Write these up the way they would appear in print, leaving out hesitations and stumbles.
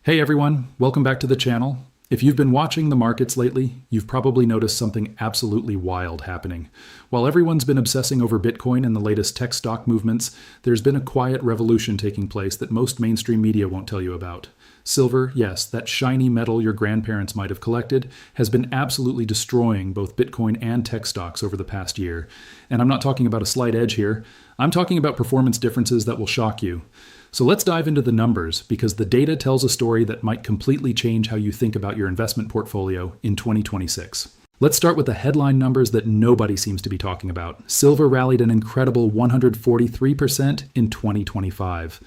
Hey everyone, welcome back to the channel. If you've been watching the markets lately, you've probably noticed something absolutely wild happening. While everyone's been obsessing over Bitcoin and the latest tech stock movements, there's been a quiet revolution taking place that most mainstream media won't tell you about. Silver, yes, that shiny metal your grandparents might have collected, has been absolutely destroying both Bitcoin and tech stocks over the past year. And I'm not talking about a slight edge here. I'm talking about performance differences that will shock you. So let's dive into the numbers, because the data tells a story that might completely change how you think about your investment portfolio in 2026. Let's start with the headline numbers that nobody seems to be talking about. Silver rallied an incredible 143% in 2025.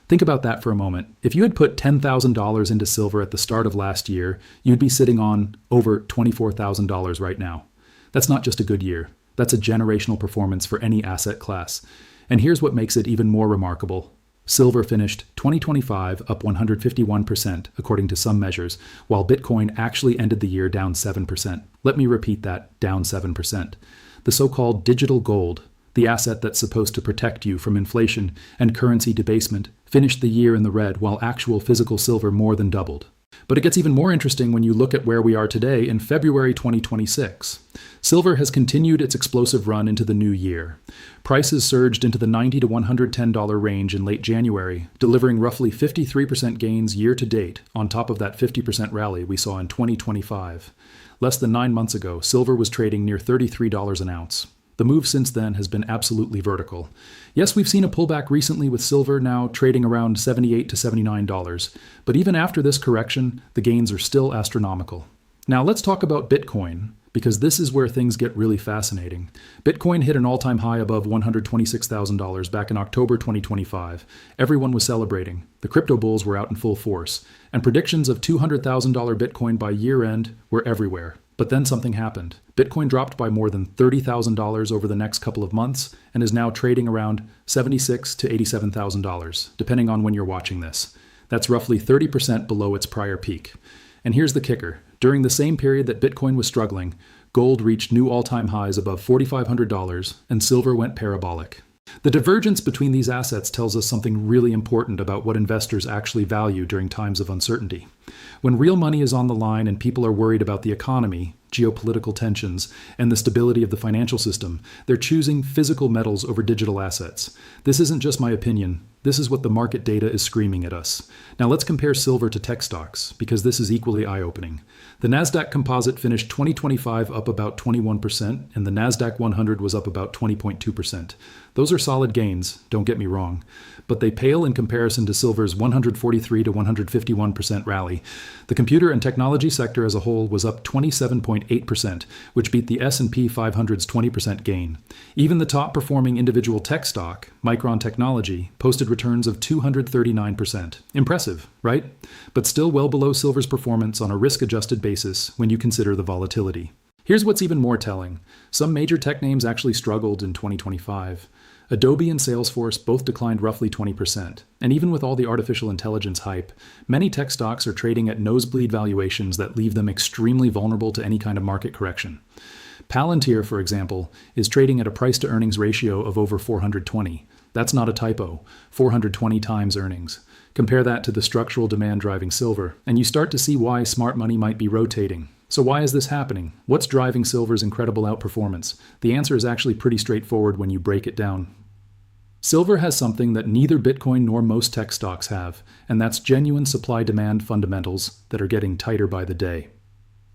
Think about that for a moment. If you had put $10,000 into silver at the start of last year, you'd be sitting on over $24,000 right now. That's not just a good year. That's a generational performance for any asset class. And here's what makes it even more remarkable. Silver finished 2025 up 151%, according to some measures, while Bitcoin actually ended the year down 7%. Let me repeat that, down 7%. The so-called digital gold, the asset that's supposed to protect you from inflation and currency debasement, finished the year in the red, while actual physical silver more than doubled. But it gets even more interesting when you look at where we are today in February 2026. Silver has continued its explosive run into the new year. Prices surged into the $90 to $110 range in late January, delivering roughly 53% gains year to date on top of that 50% rally we saw in 2025. Less than 9 months ago, silver was trading near $33 an ounce. The move since then has been absolutely vertical. Yes, we've seen a pullback recently with silver now trading around $78 to $79, but even after this correction, the gains are still astronomical. Now let's talk about Bitcoin, because this is where things get really fascinating. Bitcoin hit an all-time high above $126,000 back in October 2025. Everyone was celebrating. The crypto bulls were out in full force, and predictions of $200,000 Bitcoin by year-end were everywhere. But then something happened. Bitcoin dropped by more than $30,000 over the next couple of months and is now trading around $76,000 to $87,000, depending on when you're watching this. That's roughly 30% below its prior peak. And here's the kicker. During the same period that Bitcoin was struggling, gold reached new all-time highs above $4,500 and silver went parabolic. The divergence between these assets tells us something really important about what investors actually value during times of uncertainty. When real money is on the line and people are worried about the economy, geopolitical tensions, and the stability of the financial system, they're choosing physical metals over digital assets. This isn't just my opinion. This is what the market data is screaming at us. Now let's compare silver to tech stocks, because this is equally eye-opening. The Nasdaq Composite finished 2025 up about 21%, and the Nasdaq 100 was up about 20.2%. Those are solid gains, don't get me wrong, but they pale in comparison to silver's 143 to 151% rally. The computer and technology sector as a whole was up 27.8%, which beat the S&P 500's 20% gain. Even the top-performing individual tech stock, Micron Technology, posted returns of 239%. Impressive, right? But still well below silver's performance on a risk-adjusted basis when you consider the volatility. Here's what's even more telling. Some major tech names actually struggled in 2025. Adobe and Salesforce both declined roughly 20%. And even with all the artificial intelligence hype, many tech stocks are trading at nosebleed valuations that leave them extremely vulnerable to any kind of market correction. Palantir, for example, is trading at a price-to-earnings ratio of over 420. That's not a typo, 420 times earnings. Compare that to the structural demand driving silver, and you start to see why smart money might be rotating. So why is this happening? What's driving silver's incredible outperformance? The answer is actually pretty straightforward when you break it down. Silver has something that neither Bitcoin nor most tech stocks have, and that's genuine supply-demand fundamentals that are getting tighter by the day.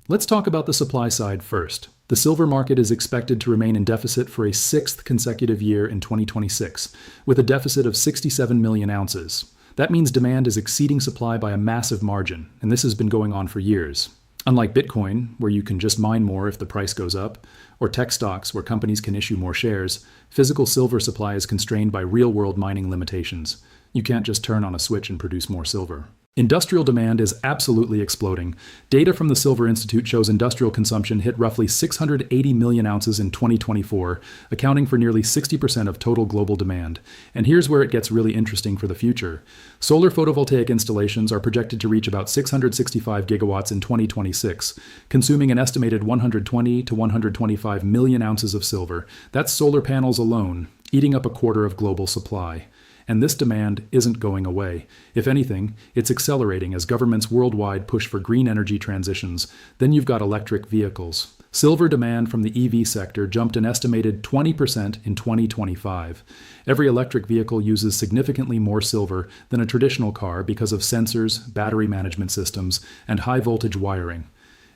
Let's talk about the supply side first. The silver market is expected to remain in deficit for a sixth consecutive year in 2026, with a deficit of 67 million ounces. That means demand is exceeding supply by a massive margin, and this has been going on for years. Unlike Bitcoin, where you can just mine more if the price goes up, or tech stocks where companies can issue more shares, physical silver supply is constrained by real-world mining limitations. You can't just turn on a switch and produce more silver. Industrial demand is absolutely exploding. Data from the Silver Institute shows industrial consumption hit roughly 680 million ounces in 2024, accounting for nearly 60% of total global demand. And here's where it gets really interesting for the future. Solar photovoltaic installations are projected to reach about 665 gigawatts in 2026, consuming an estimated 120 to 125 million ounces of silver. That's solar panels alone, eating up a quarter of global supply. and this demand isn't going away. If anything, it's accelerating as governments worldwide push for green energy transitions. Then you've got electric vehicles. Silver demand from the EV sector jumped an estimated 20% in 2025. Every electric vehicle uses significantly more silver than a traditional car because of sensors, battery management systems, and high-voltage wiring.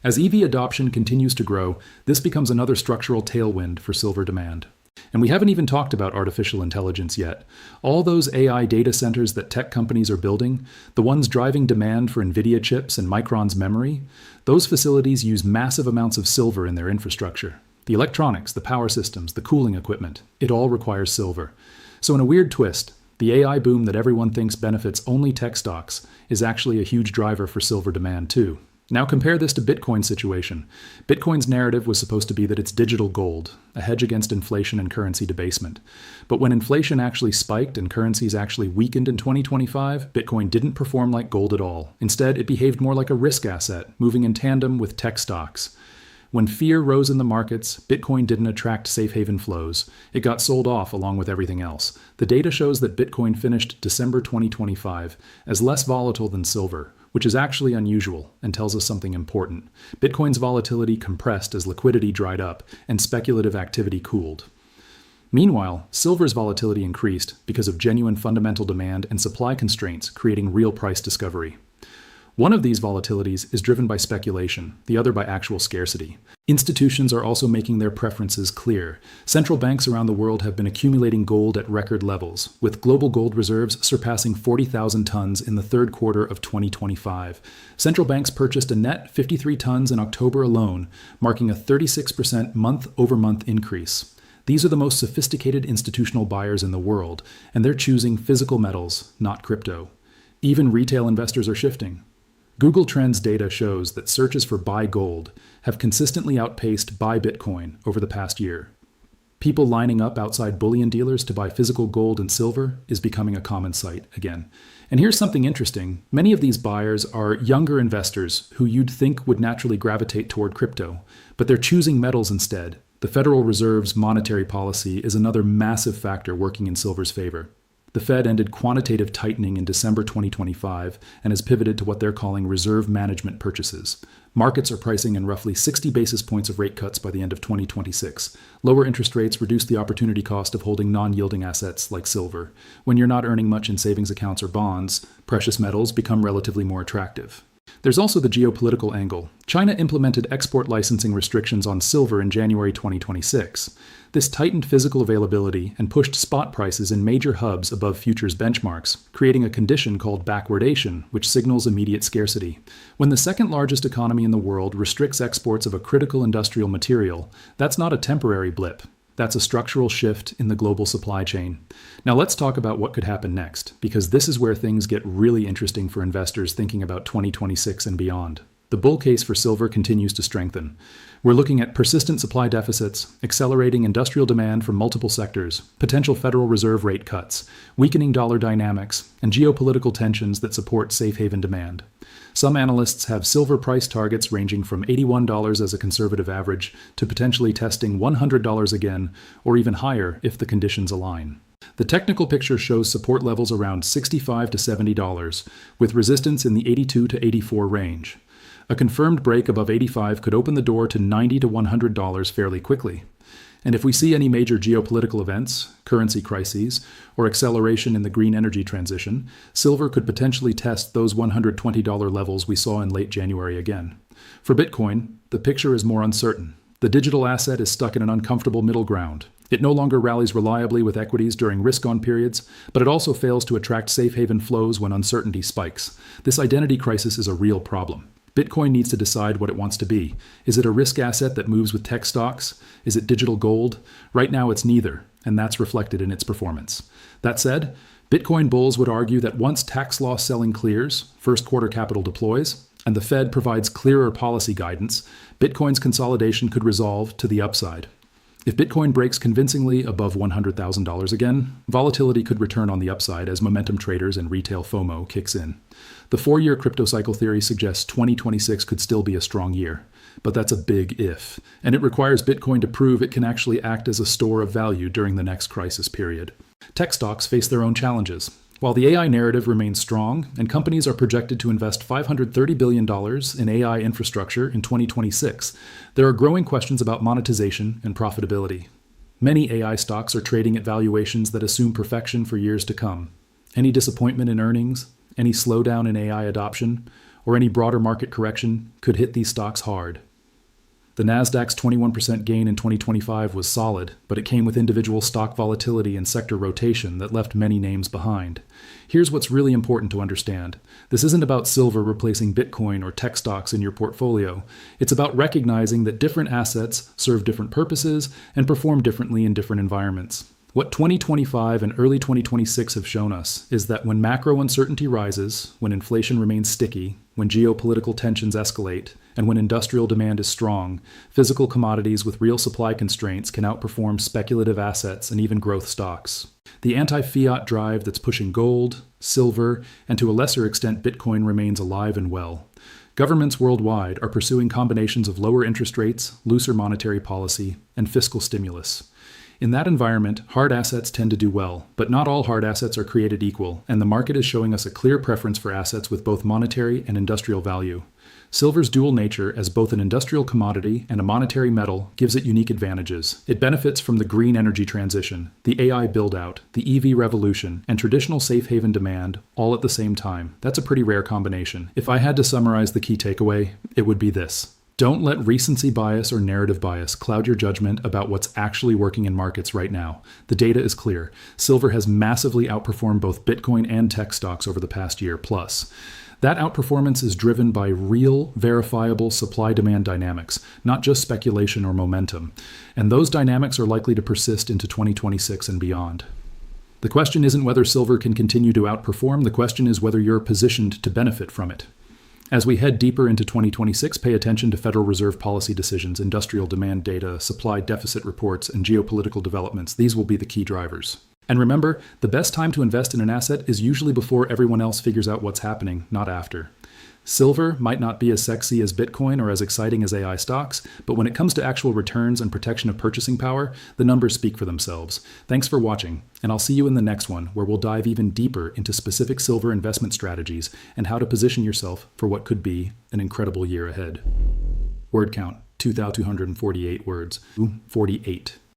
As EV adoption continues to grow, this becomes another structural tailwind for silver demand. And we haven't even talked about artificial intelligence yet. All those AI data centers that tech companies are building, the ones driving demand for NVIDIA chips and Micron's memory, those facilities use massive amounts of silver in their infrastructure. The electronics, the power systems, the cooling equipment, it all requires silver. So in a weird twist, the AI boom that everyone thinks benefits only tech stocks is actually a huge driver for silver demand too. Now compare this to Bitcoin's situation. Bitcoin's narrative was supposed to be that it's digital gold, a hedge against inflation and currency debasement. But when inflation actually spiked and currencies actually weakened in 2025, Bitcoin didn't perform like gold at all. Instead, it behaved more like a risk asset, moving in tandem with tech stocks. When fear rose in the markets, Bitcoin didn't attract safe haven flows. It got sold off along with everything else. The data shows that Bitcoin finished December 2025 as less volatile than silver, which is actually unusual and tells us something important. Bitcoin's volatility compressed as liquidity dried up and speculative activity cooled. Meanwhile, silver's volatility increased because of genuine fundamental demand and supply constraints, creating real price discovery. One of these volatilities is driven by speculation, the other by actual scarcity. Institutions are also making their preferences clear. Central banks around the world have been accumulating gold at record levels, with global gold reserves surpassing 40,000 tons in the third quarter of 2025. Central banks purchased a net 53 tons in October alone, marking a 36% month-over-month increase. These are the most sophisticated institutional buyers in the world, and they're choosing physical metals, not crypto. Even retail investors are shifting. Google Trends data shows that searches for buy gold have consistently outpaced buy Bitcoin over the past year. People lining up outside bullion dealers to buy physical gold and silver is becoming a common sight again. And here's something interesting. Many of these buyers are younger investors who you'd think would naturally gravitate toward crypto, but they're choosing metals instead. The Federal Reserve's monetary policy is another massive factor working in silver's favor. The Fed ended quantitative tightening in December 2025 and has pivoted to what they're calling reserve management purchases. Markets are pricing in roughly 60 basis points of rate cuts by the end of 2026. Lower interest rates reduce the opportunity cost of holding non-yielding assets like silver. When you're not earning much in savings accounts or bonds, precious metals become relatively more attractive. There's also the geopolitical angle. China implemented export licensing restrictions on silver in January 2026. This tightened physical availability and pushed spot prices in major hubs above futures benchmarks, creating a condition called backwardation, which signals immediate scarcity. When the second largest economy in the world restricts exports of a critical industrial material, that's not a temporary blip. That's a structural shift in the global supply chain. Now let's talk about what could happen next, because this is where things get really interesting for investors thinking about 2026 and beyond. The bull case for silver continues to strengthen. We're looking at persistent supply deficits, accelerating industrial demand from multiple sectors, potential Federal Reserve rate cuts, weakening dollar dynamics, and geopolitical tensions that support safe haven demand. Some analysts have silver price targets ranging from $81 as a conservative average to potentially testing $100 again, or even higher if the conditions align. The technical picture shows support levels around $65 to $70, with resistance in the $82 to $84 range. A confirmed break above $85 could open the door to $90 to $100 fairly quickly. And if we see any major geopolitical events, currency crises, or acceleration in the green energy transition, silver could potentially test those $120 levels we saw in late January again. For Bitcoin, the picture is more uncertain. The digital asset is stuck in an uncomfortable middle ground. It no longer rallies reliably with equities during risk-on periods, but it also fails to attract safe haven flows when uncertainty spikes. This identity crisis is a real problem. Bitcoin needs to decide what it wants to be. Is it a risk asset that moves with tech stocks? Is it digital gold? Right now it's neither, and that's reflected in its performance. That said, Bitcoin bulls would argue that once tax loss selling clears, first quarter capital deploys, and the Fed provides clearer policy guidance, Bitcoin's consolidation could resolve to the upside. If Bitcoin breaks convincingly above $100,000 again, volatility could return on the upside as momentum traders and retail FOMO kicks in. The 4-year crypto cycle theory suggests 2026 could still be a strong year, but that's a big if, and it requires Bitcoin to prove it can actually act as a store of value during the next crisis period. Tech stocks face their own challenges. While the AI narrative remains strong, and companies are projected to invest $530 billion in AI infrastructure in 2026, there are growing questions about monetization and profitability. Many AI stocks are trading at valuations that assume perfection for years to come. Any disappointment in earnings, any slowdown in AI adoption, or any broader market correction could hit these stocks hard. The Nasdaq's 21% gain in 2025 was solid, but it came with individual stock volatility and sector rotation that left many names behind. Here's what's really important to understand. This isn't about silver replacing Bitcoin or tech stocks in your portfolio. It's about recognizing that different assets serve different purposes and perform differently in different environments. What 2025 and early 2026 have shown us is that when macro uncertainty rises, when inflation remains sticky, when geopolitical tensions escalate, and when industrial demand is strong, physical commodities with real supply constraints can outperform speculative assets and even growth stocks. The anti-fiat drive that's pushing gold, silver, and to a lesser extent Bitcoin remains alive and well. Governments worldwide are pursuing combinations of lower interest rates, looser monetary policy, and fiscal stimulus. In that environment, hard assets tend to do well, but not all hard assets are created equal, and the market is showing us a clear preference for assets with both monetary and industrial value. Silver's dual nature as both an industrial commodity and a monetary metal gives it unique advantages. It benefits from the green energy transition, the AI build-out, the EV revolution, and traditional safe haven demand all at the same time. That's a pretty rare combination. If I had to summarize the key takeaway, it would be this. Don't let recency bias or narrative bias cloud your judgment about what's actually working in markets right now. The data is clear. Silver has massively outperformed both Bitcoin and tech stocks over the past year plus. That outperformance is driven by real, verifiable supply-demand dynamics, not just speculation or momentum. And those dynamics are likely to persist into 2026 and beyond. The question isn't whether silver can continue to outperform. The question is whether you're positioned to benefit from it. As we head deeper into 2026, pay attention to Federal Reserve policy decisions, industrial demand data, supply deficit reports, and geopolitical developments. These will be the key drivers. And remember, the best time to invest in an asset is usually before everyone else figures out what's happening, not after. Silver might not be as sexy as Bitcoin or as exciting as AI stocks, but when it comes to actual returns and protection of purchasing power, the numbers speak for themselves. Thanks for watching, and I'll see you in the next one, where we'll dive even deeper into specific silver investment strategies and how to position yourself for what could be an incredible year ahead. Word count, 2,248 words. 48.